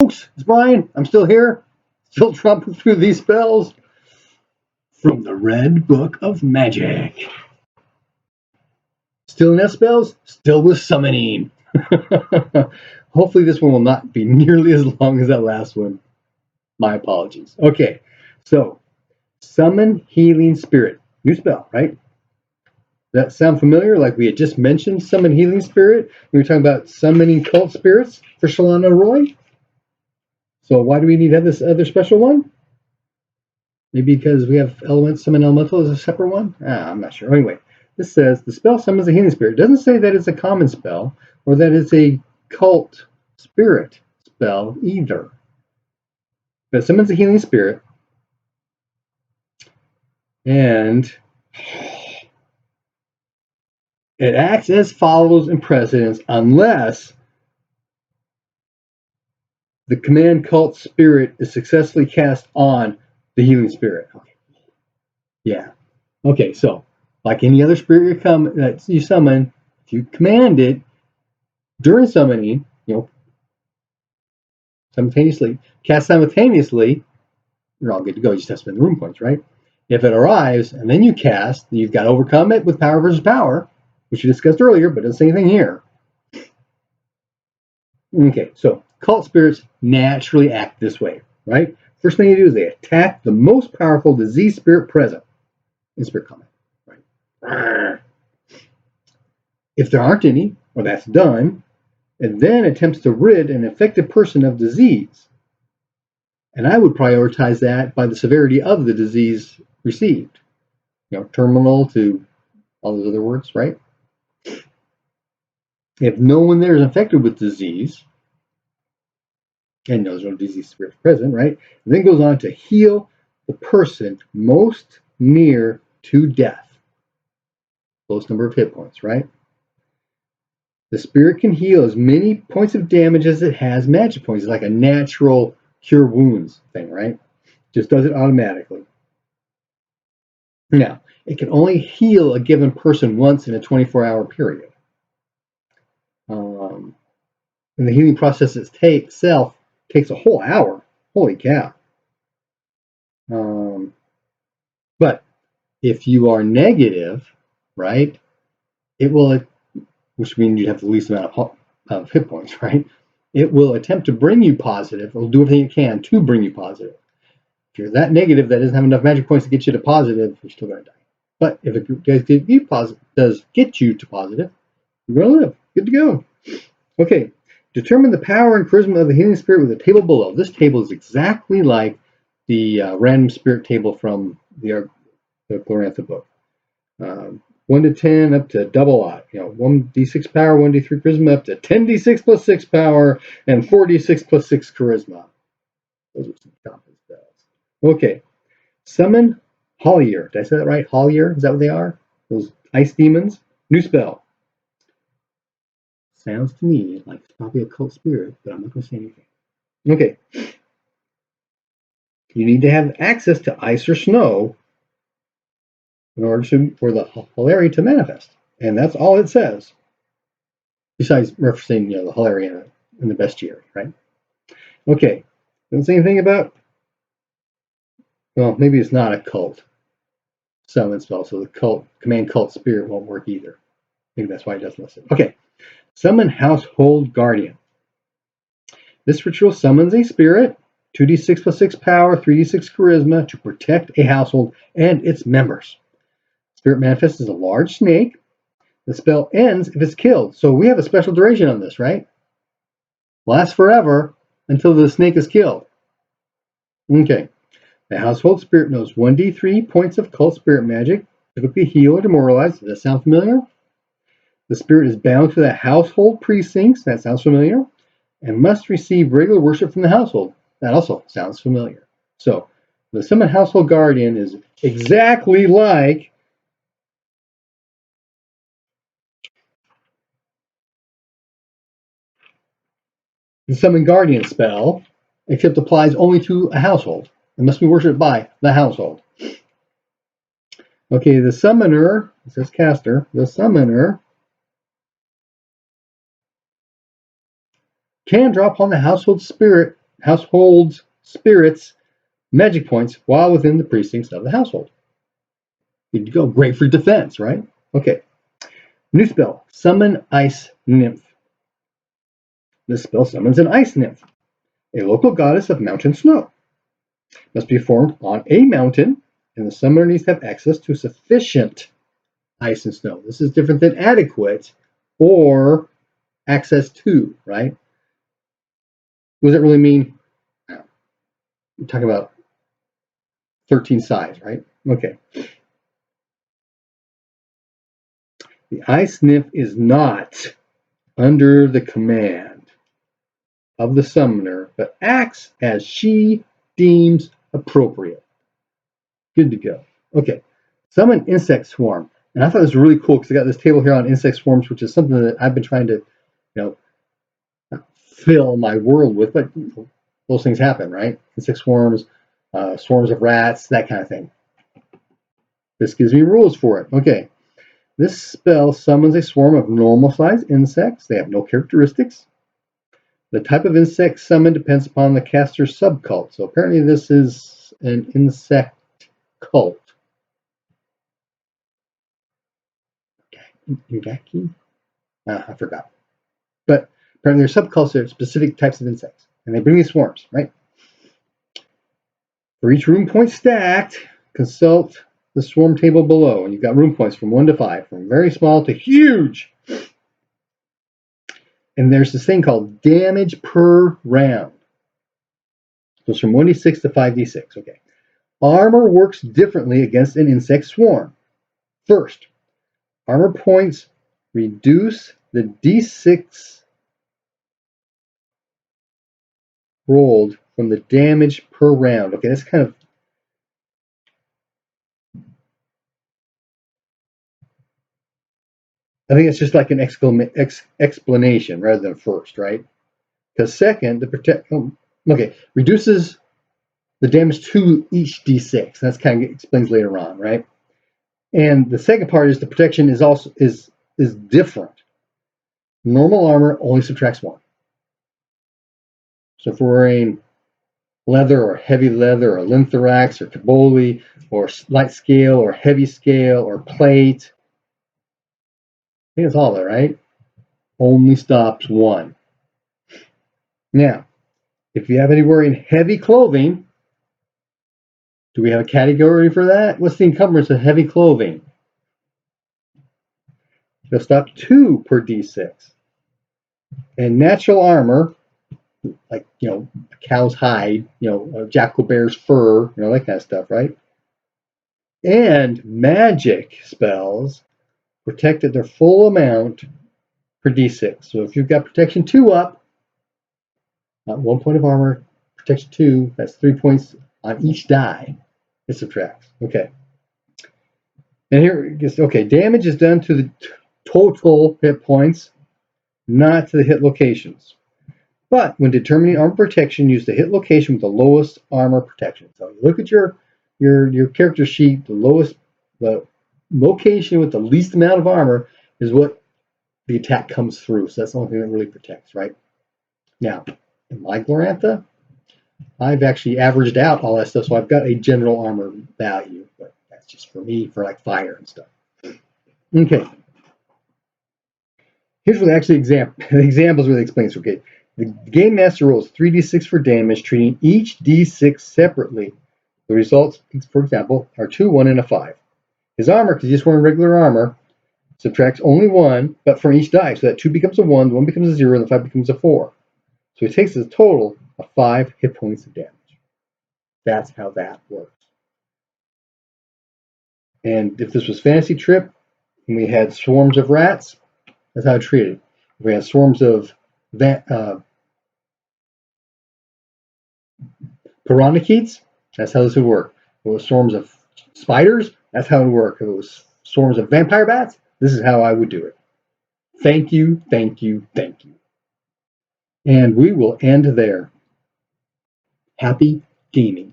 folks, it's Brian. I'm still here, still tromping through these spells from the Red Book of Magic. Still in F spells, still with summoning. Hopefully this one will not be nearly as long as that last one. My apologies. Okay, so Summon Healing Spirit. New spell, right? Does that sound familiar? Like we had just mentioned Summon Healing Spirit. We were talking about summoning cult spirits for Shalana Roy. So why do we need to have this other special one? Maybe because we have elements, summon elemental as a separate one? I'm not sure. Anyway, this says the spell summons a healing spirit. It doesn't say that it's a common spell or that it's a cult spirit spell either. But it summons a healing spirit. And it acts as follows in precedence unless the command cult spirit is successfully cast on the healing spirit. Okay. Yeah. Okay, so like any other spirit that you summon, if you command it during summoning, cast simultaneously, you're all good to go. You just have to spend the room points, right? If it arrives and then you cast, you've got to overcome it with power versus power, which we discussed earlier, but it doesn't say anything here. Okay, so cult spirits naturally act this way, right? First thing they do is they attack the most powerful disease spirit present in spirit combat, right? If there aren't any, or that's done, it then attempts to rid an infected person of disease. And I would prioritize that by the severity of the disease received. Terminal to all those other words, right? If no one there is infected with disease, and there's no disease spirit present, right? And then goes on to heal the person most near to death. Lowest number of hit points, right? The spirit can heal as many points of damage as it has magic points. It's like a natural cure wounds thing, right? Just does it automatically. Now, it can only heal a given person once in a 24-hour period. And the healing process itself takes a whole hour. Holy cow. But if you are negative, right, it will, which means you have the least amount of hit points, right? It will attempt to bring you positive. It will do everything it can to bring you positive. If you're that negative that doesn't have enough magic points to get you to positive, you're still going to die. But if it does get you to positive, you're going to live. Good to go. Okay. Determine the power and charisma of the healing spirit with the table below. This table is exactly like the random spirit table from the Glorantha book. 1 to 10 up to double odd. 1d6 power, 1d3 charisma up to 10d6 plus 6 power and 4d6 plus 6 charisma. Those are some common spells. Okay. Summon Hollier. Did I say that right? Hollier? Is that what they are? Those ice demons? New spell. Sounds to me like it's probably a cult spirit, but I'm not going to say anything. Okay. You need to have access to ice or snow in order for the Hollier to manifest. And that's all it says. Besides referencing, the Hollier in the bestiary, right? Okay. Doesn't say anything about, well, maybe it's not a cult summon spell, so the command cult spirit won't work either. Maybe that's why it doesn't list it. Okay. Summon Household Guardian. This ritual summons a spirit, 2d6 plus 6 power, 3d6 charisma, to protect a household and its members. Spirit manifests as a large snake. The spell ends if it's killed. So we have a special duration on this, right? Lasts forever until the snake is killed. Okay. The household spirit knows 1d3 points of cult spirit magic, typically heal or demoralize. Does that sound familiar? The spirit is bound to the household precincts. That sounds familiar. And must receive regular worship from the household. That also sounds familiar. So the summon household guardian is exactly like the summon guardian spell, except applies only to a household. It must be worshipped by the household. Okay, the summoner, it says caster, the summoner can draw upon the household spirit household's spirits magic points while within the precincts of the household. Good to go. Great for defense, right? Okay. New spell, Summon Ice Nymph. This spell summons an ice nymph, a local goddess of mountain snow. Must be formed on a mountain, and the summoner needs to have access to sufficient ice and snow. This is different than adequate or access to, right? What does it really mean? We're talking about 13 sides, right? Okay. The ice nymph is not under the command of the summoner, but acts as she deems appropriate. Good to go. Okay. Summon insect swarm. And I thought it was really cool because I got this table here on insect swarms, which is something that I've been trying to, fill my world with, but those things happen, right? Insect swarms, swarms of rats, that kind of thing. This gives me rules for it. Okay. This spell summons a swarm of normal-sized insects. They have no characteristics. The type of insect summoned depends upon the caster's subcult. So apparently this is an insect cult. Ingaki? I forgot. But apparently there's subcults that are specific types of insects. And they bring these swarms, right? For each room point stacked, consult the swarm table below. And you've got room points from 1 to 5, from very small to huge. And there's this thing called damage per round. So it's from 1d6 to 5d6. Okay. Armor works differently against an insect swarm. First, armor points reduce the d6 rolled from the damage per round. Okay, that's kind of... I think it's just like an explanation rather than first, right? Because second, reduces the damage to each d6. That's kind of explains later on, right? And the second part is the protection is also is different. Normal armor only subtracts 1. So if we're wearing leather or heavy leather or linthorax or taboli or light scale or heavy scale or plate, I think it's all that, right? Only stops 1. Now, if you happen to be wearing heavy clothing, do we have a category for that? What's the encumbrance of heavy clothing? It'll stop 2 per d6. And natural armor, like, a cow's hide, a jackal bear's fur, that kind of stuff, right? And magic spells protect at their full amount per d6. So if you've got protection 2 up, 1 point of armor, protection 2, that's 3 points on each die. It subtracts. Okay. And here it gets, damage is done to the total hit points, not to the hit locations. But when determining armor protection, use the hit location with the lowest armor protection. So you look at your character sheet, the location with the least amount of armor is what the attack comes through. So that's the only thing that really protects, right? Now, in my Glorantha, I've actually averaged out all that stuff, so I've got a general armor value, but that's just for me, for like fire and stuff. Okay. Here's what actually the examples really explains. Okay, the game master rolls 3d6 for damage, treating each d6 separately. The results, for example, are 2, 1, and a 5. His armor, because he's just wearing regular armor, subtracts only 1, but from each die. So that 2 becomes a 1, the 1 becomes a 0, and the 5 becomes a 4. So he takes a total of 5 hit points of damage. That's how that works. And if this was Fantasy Trip, and we had swarms of rats, that's how I treat it. If we had swarms of piranhakeets, that's how this would work. If it was swarms of spiders, that's how it would work. If it was swarms of vampire bats, this is how I would do it. Thank you, thank you, thank you. And we will end there. Happy gaming.